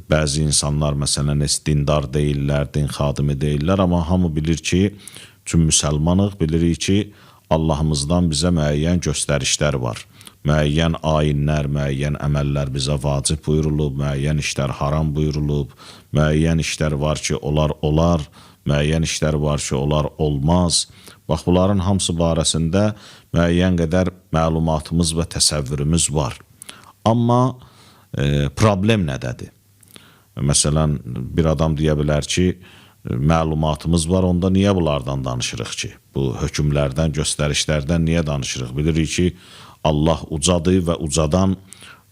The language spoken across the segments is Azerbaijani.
Bəzi insanlar məsələn heç dindar deyirlər, din xadimi deyirlər, amma hamı bilir ki, tüm müsəlmanıq, bilirik ki, Allahımızdan bizə müəyyən göstərişlər var. Müəyyən ayinlər, müəyyən əməllər bizə vacib buyurulub, müəyyən işlər haram buyurulub, müəyyən işlər var ki, olar, müəyyən işlər var ki, olmaz. Bax, bunların hamısı barəsində müəyyən qədər məlumatımız və təsəvvürümüz var. Amma problem nədədir? Məsələn, bir adam deyə bilər ki, məlumatımız var, onda niyə bunlardan danışırıq ki? Bu hökmlərdən, göstərişlərdən niyə danışırıq? Bilirik ki, Allah ucadır və ucadan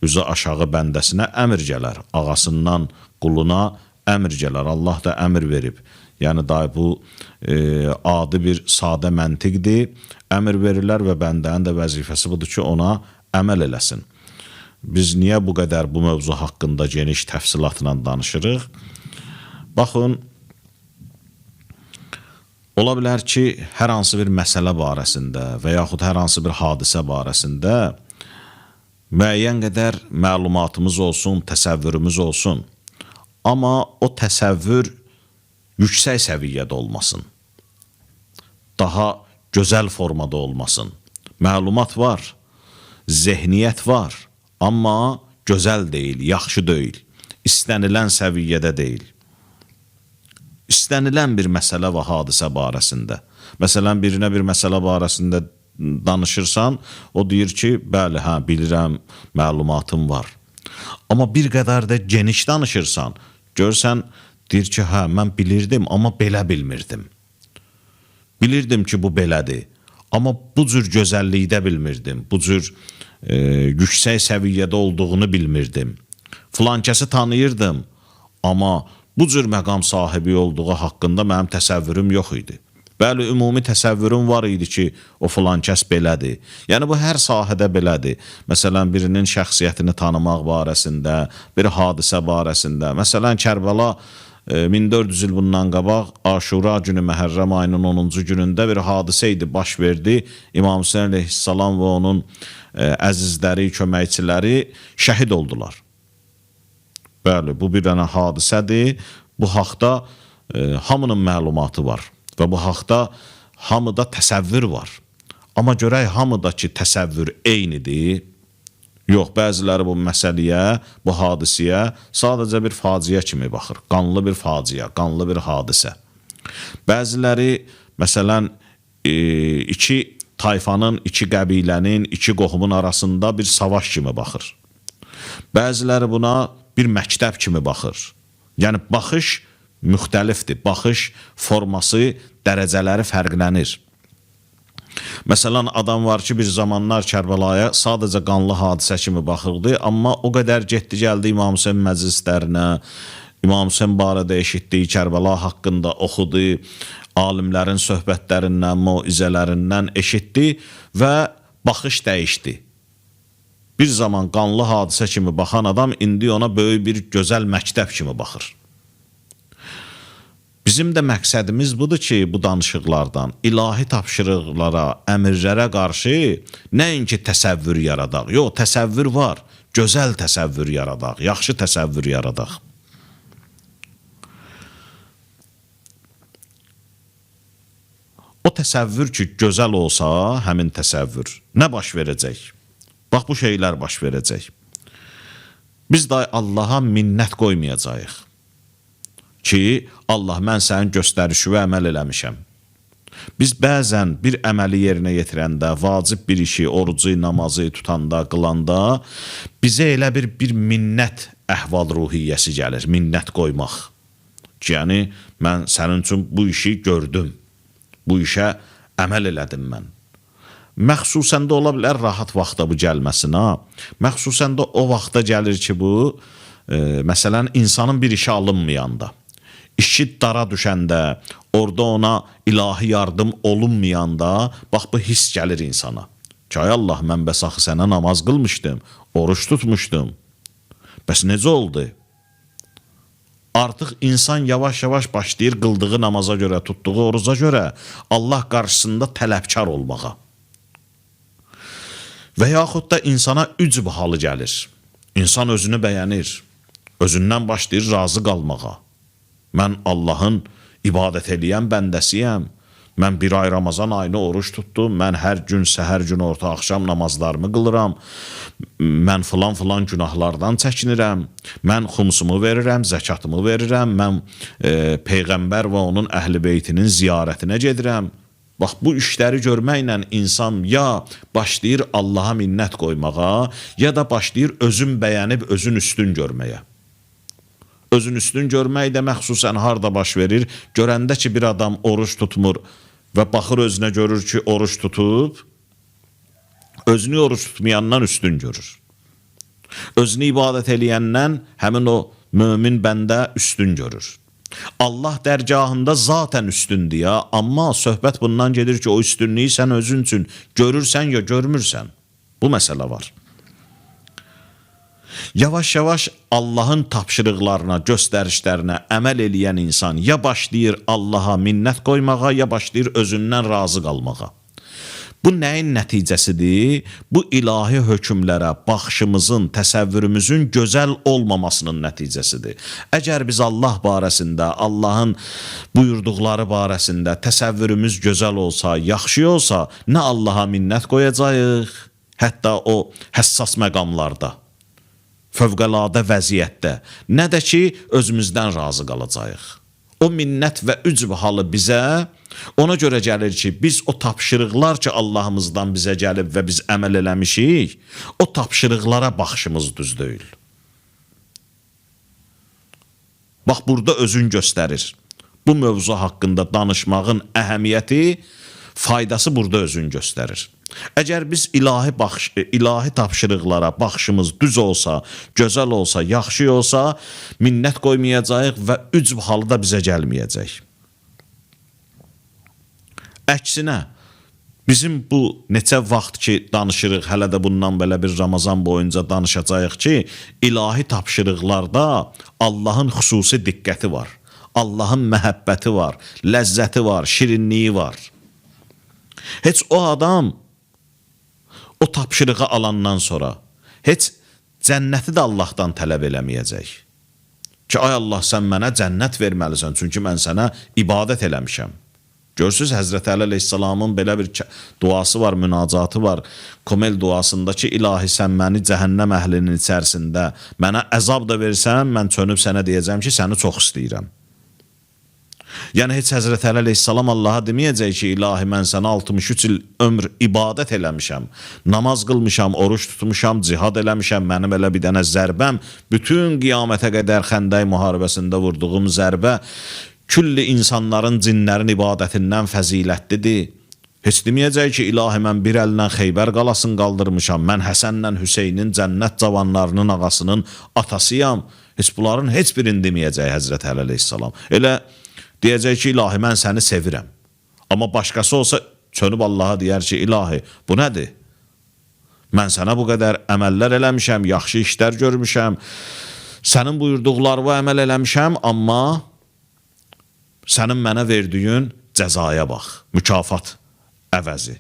üzü aşağı bəndəsinə əmr gələr. Ağasından quluna əmr gələr. Allah da əmr verib. Yəni, bu adi bir sadə məntiqdir. Əmr verirlər və bəndənin də vəzifəsi budur ki, ona əməl eləsin. Biz niyə bu qədər bu mövzu haqqında geniş təfsilatla danışırıq? Baxın, ola bilər ki, hər hansı bir məsələ barəsində və yaxud hər hansı bir hadisə barəsində müəyyən qədər məlumatımız olsun, təsəvvürümüz olsun. Amma o təsəvvür yüksək səviyyədə olmasın. Daha gözəl formada olmasın. Məlumat var, zehniyyət var, amma gözəl deyil, yaxşı deyil, istənilən səviyyədə deyil. İstənilən bir məsələ və hadisə barəsində. Məsələn, birinə bir məsələ barəsində danışırsan, o deyir ki, bəli, bilirəm, məlumatım var. Amma bir qədər də geniş danışırsan, görsən, deyir ki, mən bilirdim, amma belə bilmirdim. Bilirdim ki, bu belədir, amma bu cür gözəllikdə bilmirdim, bu cür yüksək səviyyədə olduğunu bilmirdim. Filankəsi tanıyırdım, amma bu cür məqam sahibi olduğu haqqında mənim təsəvvürüm yox idi. Bəli, ümumi təsəvvürüm var idi ki, o filankəs belədir. Yəni, bu hər sahədə belədir. Məsələn, birinin şəxsiyyətini tanımaq barəsində, bir hadisə barəsində. Məsələn, Kərbəla 1400 il bundan qabaq Aşura günü Məhərrəm ayının 10-cu günündə bir hadisə idi, baş verdi. İmam Hüseyin əleyhissalam və onun əzizləri, köməkçiləri şəhid oldular. Bəli, bu bir dənə hadisədir. Bu haqda hamının məlumatı var və bu haqda hamıda təsəvvür var. Amma görək, hamıdakı təsəvvür eynidir. Yox, bəziləri bu məsələyə, bu hadisiyə sadəcə bir faciə kimi baxır. Qanlı bir faciə, qanlı bir hadisə. Bəziləri, məsələn, iki tayfanın, iki qəbilənin, iki qohumun arasında bir savaş kimi baxır. Bəziləri buna bir məktəb kimi baxır. Yəni, baxış müxtəlifdir. Baxış forması, dərəcələri fərqlənir. Məsələn, adam var ki, bir zamanlar Kərbəlaya sadəcə qanlı hadisə kimi baxırdı, amma o qədər getdi, gəldi İmam Hüseyin məclislərinə, İmam Hüseyin barədə eşitdiyi Kərbəla haqqında oxudu, alimlərin söhbətlərindən, moizələrindən eşitdi və baxış dəyişdi. Bir zaman qanlı hadisə kimi baxan adam indi ona böyük bir gözəl məktəb kimi baxır. Bizim də məqsədimiz budur ki, bu danışıqlardan ilahi tapşırıqlara, əmrlərə qarşı nəinki təsəvvür yaradaq. Yox, təsəvvür var, gözəl təsəvvür yaradaq, yaxşı təsəvvür yaradaq. O təsəvvür ki, gözəl olsa, həmin təsəvvür nə baş verəcək? Bax, bu şeylər baş verəcək. Biz də Allaha minnət qoymayacağıq ki, Allah, mən sənin göstərişivə əməl eləmişəm. Biz bəzən bir əməli yerinə yetirəndə, vacib bir işi, orucu, namazı tutanda, qılanda bizə elə bir minnət əhval-ruhiyyəsi gəlir, minnət qoymaq. Yəni, mən sənin üçün bu işi gördüm, bu işə əməl elədim mən. Məxsusən də ola bilər rahat vaxtda bu gəlməsin, məxsusən də o vaxtda gəlir ki, bu, məsələn, insanın bir işə alınmayanda, işi dara düşəndə, orada ona ilahi yardım olunmayanda, bax, bu hiss gəlir insana. Ki, ay Allah, mən bəs axı sənə namaz qılmışdım, oruç tutmuşdum. Bəs necə oldu? Artıq insan yavaş-yavaş başlayır qıldığı namaza görə, tutduğu oruca görə Allah qarşısında tələbkar olmağa. Və yaxud da insana ücb halı gəlir. İnsan özünü bəyənir. Özündən başlayır razı qalmağa. Mən Allahın ibadət eləyən bəndəsiyəm. Mən bir ay Ramazan ayını oruç tutdum. Mən hər gün, səhər gün, orta axşam namazlarımı qılıram. Mən filan günahlardan çəkinirəm. Mən xumsumu verirəm, zəkatımı verirəm. Mən Peyğəmbər və onun əhl-i beytinin ziyarətinə gedirəm. Bax, bu işləri görməklə insan ya başlayır Allaha minnət qoymağa, ya da başlayır özün bəyənib, özün üstün görməyə. Özün üstün görmək də məxsusən harda baş verir? Görəndə ki, bir adam oruç tutmur və baxır özünə görür ki, oruç tutub, özünü oruç tutmayandan üstün görür. Özünü ibadət eləyəndən həmin o mömin bəndə üstün görür. Allah dərgahında zaten üstündür ya, amma söhbət bundan gedir ki, o üstünlüyü sən özün üçün görürsən ya görmürsən. Bu məsələ var. Yavaş-yavaş Allahın tapşırıqlarına, göstərişlərinə əməl eləyən insan ya başlayır Allaha minnət qoymağa, ya başlayır özündən razı qalmağa. Bu nəyin nəticəsidir? Bu ilahi hökmlərə baxışımızın, təsəvvürümüzün gözəl olmamasının nəticəsidir. Əgər biz Allah barəsində, Allahın buyurduqları barəsində təsəvvürümüz gözəl olsa, yaxşı olsa, nə Allaha minnət qoyacağıq, hətta o həssas məqamlarda, fövqəladə vəziyyətdə, nə də ki, özümüzdən razı qalacağıq. O minnət və ücb halı bizə ona görə gəlir ki, biz o tapşırıqlar ki, Allahımızdan bizə gəlib və biz əməl eləmişik, o tapşırıqlara baxışımız düz deyil. Bax, burada özün göstərir. Bu mövzu haqqında danışmağın əhəmiyyəti, faydası burada özün göstərir. Əgər biz ilahi tapşırıqlara baxışımız düz olsa, gözəl olsa, yaxşı olsa, minnət qoymayacağıq və ücb halı da bizə gəlməyəcək. Əksinə, bizim bu neçə vaxt ki danışırıq, hələ də bundan belə bir Ramazan boyunca danışacağıq ki, ilahi tapşırıqlarda Allahın xüsusi diqqəti var, Allahın məhəbbəti var, ləzzəti var, şirinliyi var. Heç o adam o tapşırığı alandan sonra heç cənnəti də Allahdan tələb eləməyəcək. Ki, ay Allah, sən mənə cənnət verməlisən, çünki mən sənə ibadət eləmişəm. Görürsünüz, Həzrəti Əli əleyhissalamın belə bir duası var, münacatı var. Komel duasında ki, ilahi sən məni cəhənnəm əhlinin içərisində mənə əzab da versən, mən çönüb sənə deyəcəm ki, səni çox istəyirəm. Yəni, heç Həzrəti Əli əleyhissalam Allaha deməyəcək ki, ilahi mən sənə 63 il ömr ibadət eləmişəm, namaz qılmışam, oruç tutmuşam, cihad eləmişəm, mənim elə bir dənə zərbəm, bütün qiyamətə qədər Xəndək müharibəsində vurduğum zərbə, külli insanların, cinlərin ibadətindən fəzilətlidir. Heç deməyəcək ki, ilahi mən bir əllə Xeybər qalasını qaldırmışam, mən Həsənlə Hüseynin cənnət cavanlarının ağasının atasıyam. Heç bunların heç birini deməyəcək Həzrəti Əli əleyhissalam. Elə deyəcək ki, ilahi mən səni sevirəm. Amma başqası olsa çönüb Allaha deyər ki, ilahi bu nədir? Mən sənə bu qədər əməllər eləmişəm, yaxşı işlər görmüşəm, sənin buyurduqlarına əməl eləmişəm, amma sənin mənə verdiyin cəzaya bax, mükafat əvəzi.